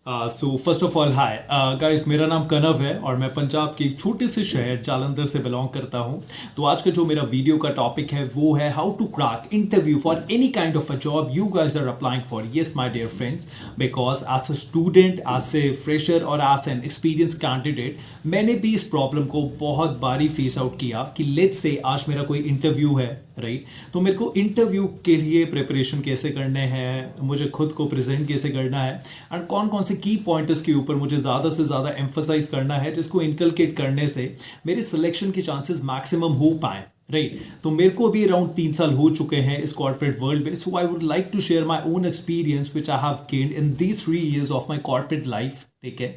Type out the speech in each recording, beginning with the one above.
So first of all hi guys, मेरा नाम कनव है और मैं पंजाब के एक छोटे से शहर जालंधर से बिलोंग करता हूँ। तो आज का जो मेरा वीडियो का टॉपिक है वो है how to crack interview for any kind of a job you guys are applying for. Yes my dear friends, because as a student, as a fresher और एज एन एक्सपीरियंस कैंडिडेट मैंने भी इस problem को बहुत बारी face out किया कि let's say आज मेरा कोई इंटरव्यू है, राइट? तो मेरे को इंटरव्यू के लिए प्रिपरेशन कैसे करने हैं, मुझे खुद को प्रेजेंट कैसे करना है एंड कौन कौन से की पॉइंटर्स के ऊपर मुझे ज़्यादा से ज़्यादा एम्फोसाइज करना है जिसको इनकलकेट करने से मेरे सिलेक्शन के चांसेस मैक्सिमम हो पाए, राइट? तो मेरे को भी अराउंड 3 साल हो चुके हैं इस कॉर्पोरेट वर्ल्ड में। So I would like to share my own experience which I have gained in these 3 years of my corporate life. ठीक है,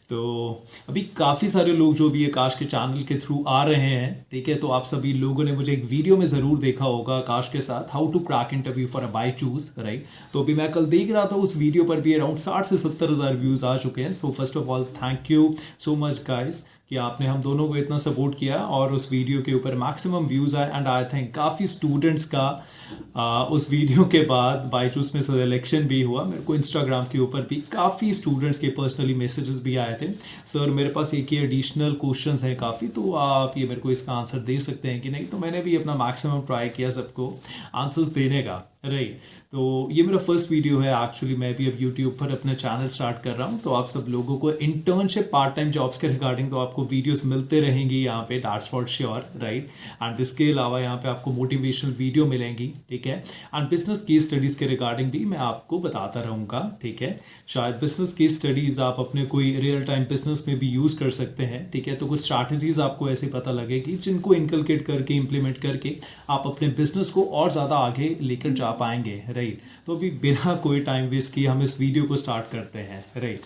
तो अभी काफ़ी सारे लोग जो भी आकाश के चैनल के थ्रू आ रहे हैं, ठीक है, तो आप सभी लोगों ने मुझे एक वीडियो में ज़रूर देखा होगा आकाश के साथ, how to crack interview for a Byju's, right? तो अभी मैं कल देख रहा था उस वीडियो पर भी अराउंड 60 से 70 हज़ार व्यूज़ आ चुके हैं। So first of all thank you so much guys कि आपने हम दोनों को इतना सपोर्ट किया और उस वीडियो के ऊपर मैक्सिमम व्यूज़ आए एंड आई थिंक काफ़ी स्टूडेंट्स का उस वीडियो के बाद बायजूस में सिलेक्शन भी हुआ। मेरे को इंस्टाग्राम के ऊपर भी काफ़ी स्टूडेंट्स के पर्सनली मैसेजेस भी आए थे, सर मेरे पास एक ही एडिशनल क्वेश्चंस हैं काफ़ी, तो आप ये मेरे को इसका आंसर दे सकते हैं कि नहीं? तो मैंने भी अपना मैक्सिमम ट्राई किया सबको आंसर्स देने का, राइट? तो ये मेरा फर्स्ट वीडियो है एक्चुअली। मैं भी अब यूट्यूब पर अपना चैनल स्टार्ट कर रहा हूँ, तो आप सब लोगों को इंटर्नशिप पार्ट टाइम जॉब्स के रिगार्डिंग तो आपको वीडियोस मिलते रहेंगी यहाँ पे, that's for sure, right? And इसके अलावा यहाँ पे आपको मोटिवेशनल वीडियो मिलेंगी, ठीक है? एंड बिजनेस केस स्टडीज़ के रिगार्डिंग भी मैं आपको बताता रहूँगा, ठीक है? शायद बिजनेस केस स्टडीज़ आप अपने कोई रियल टाइम बिजनेस में भी यूज़ कर सकते हैं, ठीक है? तो कुछ स्ट्रैटेजीज़ आपको ऐसे पता लगेगी जिनको इनकलकेट करके इम्प्लीमेंट करके आप अपने बिजनेस को और ज़्यादा आगे लेकर जा पाएंगे, राइट? तो अभी बिना कोई टाइम वेस्ट किए हम इस वीडियो को स्टार्ट करते हैं, राइट?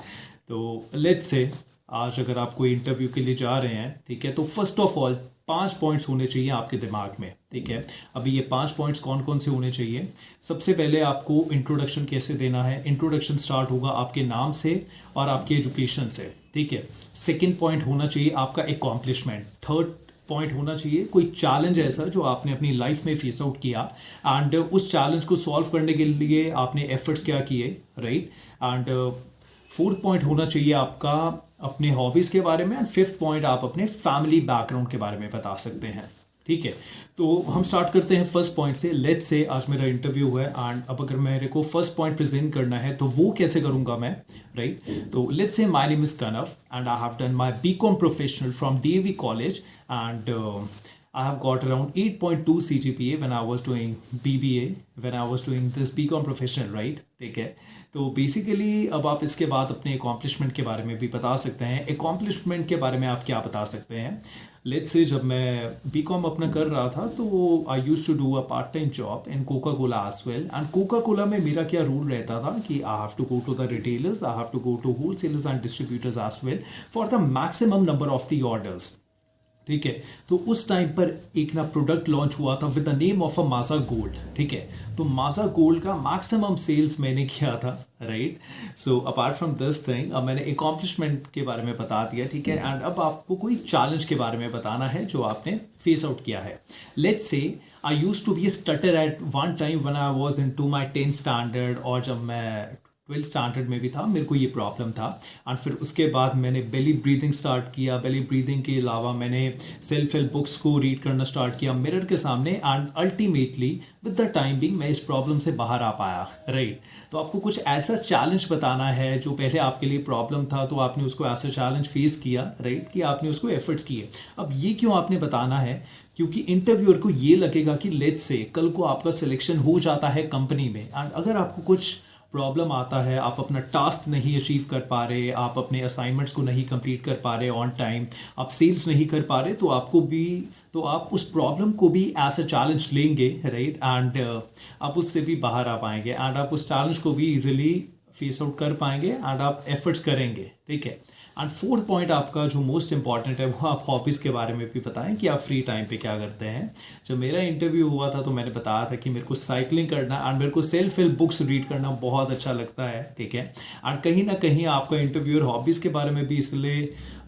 तो लेट्स से आज अगर आप कोई इंटरव्यू के लिए जा रहे हैं, ठीक है, तो फर्स्ट ऑफ ऑल 5 पॉइंट्स होने चाहिए आपके दिमाग में, ठीक है? अभी ये 5 पॉइंट्स कौन कौन से होने चाहिए? सबसे पहले आपको इंट्रोडक्शन कैसे देना है। इंट्रोडक्शन स्टार्ट होगा आपके नाम से और आपके एजुकेशन से, ठीक है? सेकेंड पॉइंट होना चाहिए आपका एकॉम्प्लिशमेंट। थर्ड पॉइंट होना चाहिए कोई चैलेंज ऐसा जो आपने अपनी लाइफ में फेस आउट किया एंड उस चैलेंज को सॉल्व करने के लिए आपने एफर्ट्स क्या किए, राइट? एंड फोर्थ पॉइंट होना चाहिए आपका अपने हॉबीज़ के बारे में एंड फिफ्थ पॉइंट आप अपने फैमिली बैकग्राउंड के बारे में बता सकते हैं, ठीक है? तो हम स्टार्ट करते हैं फर्स्ट पॉइंट से। लेट्स से आज मेरा इंटरव्यू है एंड अब अगर मेरे को फर्स्ट पॉइंट प्रेजेंट करना है तो वो कैसे करूंगा मैं, राइट? तो let's say my name is Kanav and I have done my BCom professional from DAV college and I have got around 8.2 CGPA when I was doing BBA, when I was doing this BCom professional, right? ठीक है, तो basically अब आप इसके बाद अपने accomplishment के बारे में भी बता सकते हैं। अकॉम्प्लिशमेंट के बारे में आप क्या बता सकते हैं? लेट्स से जब मैं बीकॉम अपना कर रहा था तो I use to do a part time job in Coca Cola as well and Coca Cola में मेरा क्या रूल रहता था कि I have to go to the retailers, I have to go to wholesalers and distributors as well for the maximum number of the orders, ठीक है? तो उस टाइम पर एक ना प्रोडक्ट लॉन्च हुआ था with the name of a Maaza gold, ठीक है? तो माजा गोल्ड का मैक्सिमम सेल्स मैंने किया था, right? So apart from this thing अब मैंने अकॉम्प्लिशमेंट के बारे में बता दिया, ठीक है? एंड अब आपको कोई चैलेंज के बारे में बताना है जो आपने फेस आउट किया है। Let's say I use to be stutter at one time when I was in to my 10th standard, और जब मैं 12th स्टैंडर्ड में भी था मेरे को ये प्रॉब्लम था एंड फिर उसके बाद मैंने बेली ब्रीदिंग स्टार्ट किया। बेली ब्रीदिंग के अलावा मैंने सेल्फ हेल्प बुक्स को रीड करना स्टार्ट किया मिरर के सामने and ultimately with the time being मैं इस प्रॉब्लम से बाहर आ पाया, राइट? तो आपको कुछ ऐसा चैलेंज बताना है जो पहले आपके लिए प्रॉब्लम था तो आपने उसको ऐसा चैलेंज फेस किया, राइट? कि आपने उसको एफर्ट्स किए। अब ये क्यों आपने बताना है? क्योंकि इंटरव्यूअर को ये लगेगा कि लेट्स से कल को आपका सिलेक्शन हो जाता है कंपनी में एंड अगर आपको कुछ प्रॉब्लम आता है, आप अपना टास्क नहीं अचीव कर पा रहे, आप अपने असाइनमेंट्स को नहीं कंप्लीट कर पा रहे ऑन टाइम, आप सेल्स नहीं कर पा रहे, तो आप उस प्रॉब्लम को भी एज अ चैलेंज लेंगे, राइट? एंड आप उससे भी बाहर आ पाएंगे एंड आप उस चैलेंज को भी इजीली फेस आउट कर पाएंगे एंड आप एफर्ट्स करेंगे, ठीक है? एंड फोर्थ पॉइंट आपका जो मोस्ट इंपॉर्टेंट है वो आप हॉबीज़ के बारे में भी बताएं कि आप फ्री टाइम पे क्या करते हैं। जब मेरा इंटरव्यू हुआ था तो मैंने बताया था कि मेरे को साइकिलिंग करना एंड मेरे को सेल्फ हेल्प बुक्स रीड करना बहुत अच्छा लगता है, ठीक है? एंड कहीं ना कहीं आपका इंटरव्यूअर हॉबीज़ के बारे में भी इसलिए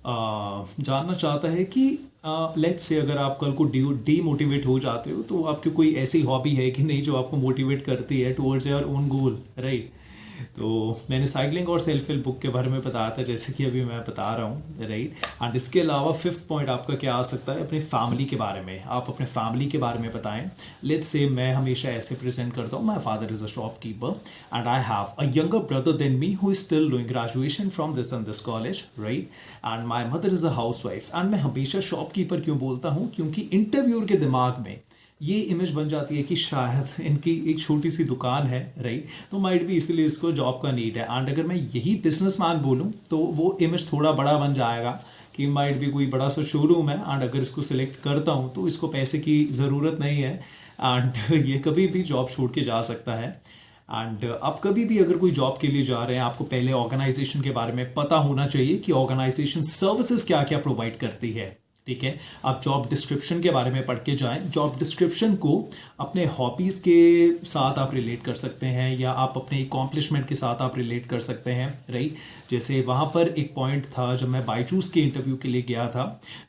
जानना चाहता है कि लेट्स से अगर आप कल को डीमोटिवेट हो जाते हो तो आपकी कोई ऐसी हॉबी है कि नहीं जो आपको मोटिवेट करती है towards your own goal, right? तो मैंने साइकिलिंग और सेल्फ हेल्प बुक के बारे में बताया था, जैसे कि अभी मैं बता रहा हूँ, राइट। एंड इसके अलावा फिफ्थ पॉइंट आपका क्या आ सकता है, अपने फैमिली के बारे में। आप अपने फैमिली के बारे में बताएं। लेट्स से मैं हमेशा ऐसे प्रेजेंट करता हूँ, my father is a shopkeeper and I have a younger brother than me who is still doing graduation from this and this college, right. And my mother is a house wife. And मैं हमेशा shopkeeper क्यों बोलता हूँ, क्योंकि interviewer के दिमाग में ये इमेज बन जाती है कि शायद इनकी एक छोटी सी दुकान है, राइट। तो माइट भी इसलिए इसको जॉब का नीड है। एंड अगर मैं यही बिजनेसमैन बोलूँ तो वो इमेज थोड़ा बड़ा बन जाएगा कि माइट भी कोई बड़ा सा शोरूम है एंड अगर इसको सिलेक्ट करता हूँ तो इसको पैसे की ज़रूरत नहीं है एंड ये कभी भी जॉब छोड़ के जा सकता है। एंड आप कभी भी अगर कोई जॉब के लिए जा रहे हैं, आपको पहले ऑर्गेनाइजेशन के बारे में पता होना चाहिए कि ऑर्गेनाइजेशन सर्विसेज क्या क्या प्रोवाइड करती है, ठीक है। आप जॉब डिस्क्रिप्शन के बारे में पढ़ के जाएं। जॉब डिस्क्रिप्शन को अपने हॉबीज़ के साथ आप रिलेट कर सकते हैं या आप अपने अकॉम्प्लिशमेंट के साथ आप रिलेट कर सकते हैं, राइट। जैसे वहाँ पर एक पॉइंट था जब मैं बायजूस के इंटरव्यू के लिए गया था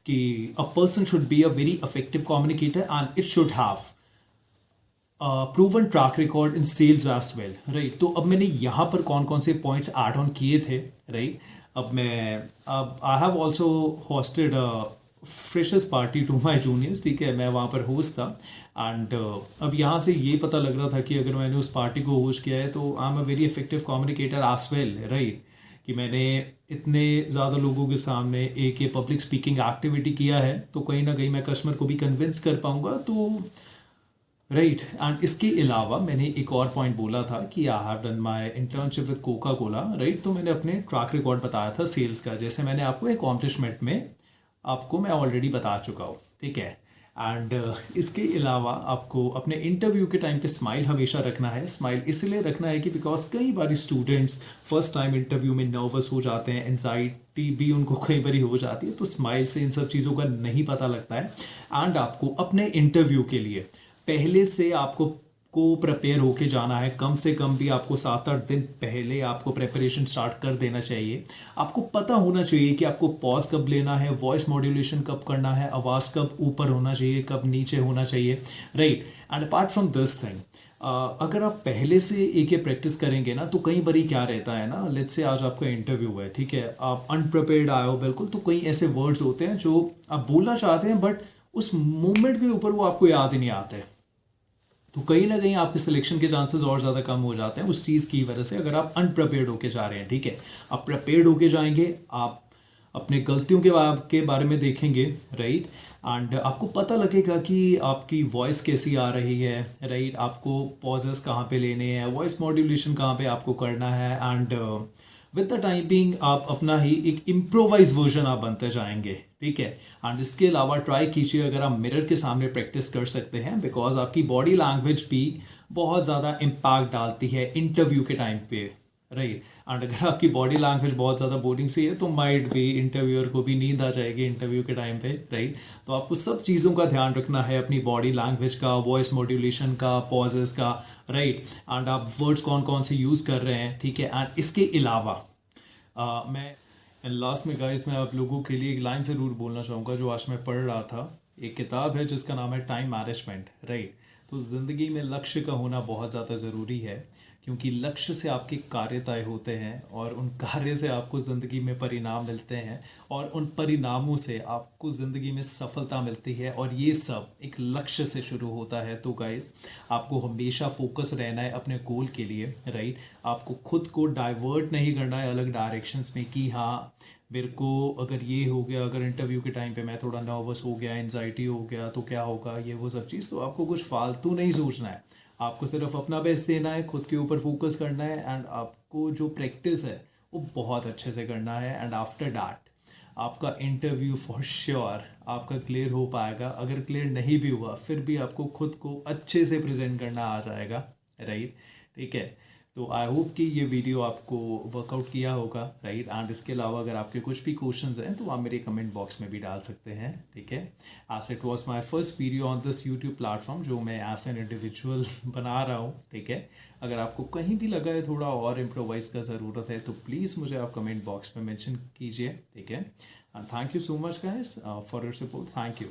कि a person should be a very effective communicator and it should have proven track record in sales as well, right. तो अब मैंने यहाँ पर कौन कौन से पॉइंट्स ऐड ऑन किए थे, राइट। अब I have also hosted freshers party to my juniors, ठीक है। मैं वहाँ पर होस्ट था एंड अब यहाँ से ये पता लग रहा था कि अगर मैंने उस पार्टी को होस्ट किया है तो I am a very effective communicator as well, right. कि मैंने इतने ज़्यादा लोगों के सामने एक ये पब्लिक स्पीकिंग एक्टिविटी किया है तो कहीं ना कहीं मैं कस्टमर को भी कन्विंस कर पाऊँगा, तो राइट। एंड इसके अलावा मैंने एक और पॉइंट बोला था कि I have done my internship with Coca Cola, right. तो मैंने अपने ट्रैक रिकॉर्ड बताया था सेल्स का, जैसे मैंने आपको अकॉम्प्लिशमेंट में आपको मैं ऑलरेडी बता चुका हूँ, ठीक है। एंड इसके अलावा आपको अपने इंटरव्यू के टाइम पे स्माइल हमेशा रखना है। स्माइल इसलिए रखना है कि बिकॉज कई बार स्टूडेंट्स फर्स्ट टाइम इंटरव्यू में नर्वस हो जाते हैं, एंजाइटी भी उनको कई बार हो जाती है, तो स्माइल से इन सब चीज़ों का नहीं पता लगता है। एंड आपको अपने इंटरव्यू के लिए पहले से आपको प्रिपेयर होके जाना है। कम से कम भी आपको 7-8 दिन पहले आपको प्रिपरेशन स्टार्ट कर देना चाहिए। आपको पता होना चाहिए कि आपको पॉज कब लेना है, वॉइस मॉड्यूलेशन कब करना है, आवाज़ कब ऊपर होना चाहिए, कब नीचे होना चाहिए, right. And apart from this thing, अगर आप पहले से एक ये प्रैक्टिस करेंगे ना तो कई बारी क्या रहता है ना, लेट्स से आज आपका इंटरव्यू है, ठीक है, आप अनप्रिपेयर्ड आए हो बिल्कुल, तो कई ऐसे वर्ड्स होते हैं जो आप बोलना चाहते हैं बट उस मोमेंट के ऊपर वो आपको याद ही नहीं आते, तो कहीं ना कहीं आपके सिलेक्शन के चांसेस और ज़्यादा कम हो जाते हैं उस चीज़ की वजह से, अगर आप अनप्रिपेयर्ड होके जा रहे हैं, ठीक है। आप प्रिपेयर्ड होके जाएंगे, आप अपने गलतियों के बारे में देखेंगे, राइट। एंड आपको पता लगेगा कि आपकी वॉइस कैसी आ रही है, राइट। आपको पॉजेस कहाँ पे लेने हैं, वॉइस मॉड्यूलेशन कहाँ पे आपको करना है। एंड विद द टाइमिंग आप अपना ही एक इम्प्रोवाइज वर्जन आप बनते जाएंगे, ठीक है। एंड इसके अलावा ट्राई कीजिए अगर आप मिरर के सामने प्रैक्टिस कर सकते हैं, बिकॉज आपकी बॉडी लैंग्वेज भी बहुत ज़्यादा इम्पैक्ट डालती है इंटरव्यू के टाइम पे, राइट। एंड अगर आपकी बॉडी लैंग्वेज बहुत ज़्यादा बोरिंग सी है तो माइट भी इंटरव्यूअर को भी नींद आ जाएगी इंटरव्यू के टाइम पे, राइट। तो आपको सब चीज़ों का ध्यान रखना है, अपनी बॉडी लैंग्वेज का, वॉइस मॉड्यूलेशन का, पॉजेस का, राइट। एंड आप वर्ड्स कौन कौन से यूज़ कर रहे हैं, ठीक है। एंड इसके अलावा मैं एंड लास्ट में गाइस मैं आप लोगों के लिए एक लाइन ज़रूर बोलना चाहूँगा जो आज मैं पढ़ रहा था। एक किताब है जिसका नाम है टाइम मैनेजमेंट, राइट। तो ज़िंदगी में लक्ष्य का होना बहुत ज़्यादा ज़रूरी है, क्योंकि लक्ष्य से आपके कार्य तय होते हैं और उन कार्य से आपको ज़िंदगी में परिणाम मिलते हैं और उन परिणामों से आपको ज़िंदगी में सफलता मिलती है, और ये सब एक लक्ष्य से शुरू होता है। तो गाइस आपको हमेशा फोकस रहना है अपने गोल के लिए, राइट। आपको खुद को डाइवर्ट नहीं करना है अलग डायरेक्शंस में कि हाँ मेरे को अगर ये हो गया, अगर इंटरव्यू के टाइम पे मैं थोड़ा नर्वस हो गया, एंजाइटी हो गया तो क्या होगा, ये वो सब चीज़। तो आपको कुछ फालतू नहीं सोचना है, आपको सिर्फ अपना बेस्ट देना है, खुद के ऊपर फोकस करना है। एंड आपको जो प्रैक्टिस है वो बहुत अच्छे से करना है। एंड आफ्टर दैट आपका इंटरव्यू फॉर श्योर आपका क्लियर हो पाएगा। अगर क्लियर नहीं भी हुआ फिर भी आपको खुद को अच्छे से प्रेजेंट करना आ जाएगा, राइट, ठीक है। तो आई होप कि ये वीडियो आपको वर्कआउट किया होगा, राइट। एंड इसके अलावा अगर आपके कुछ भी क्वेश्चंस हैं तो आप मेरे कमेंट बॉक्स में भी डाल सकते हैं, ठीक है। As it was my first video on this YouTube platform जो मैं एज एन इंडिविजुअल बना रहा हूँ, ठीक है। अगर आपको कहीं भी लगा है थोड़ा और इम्प्रोवाइज का ज़रूरत है तो प्लीज़ मुझे आप कमेंट बॉक्स में मेंशन कीजिए, ठीक है। And thank you so much guys for your support, thank you.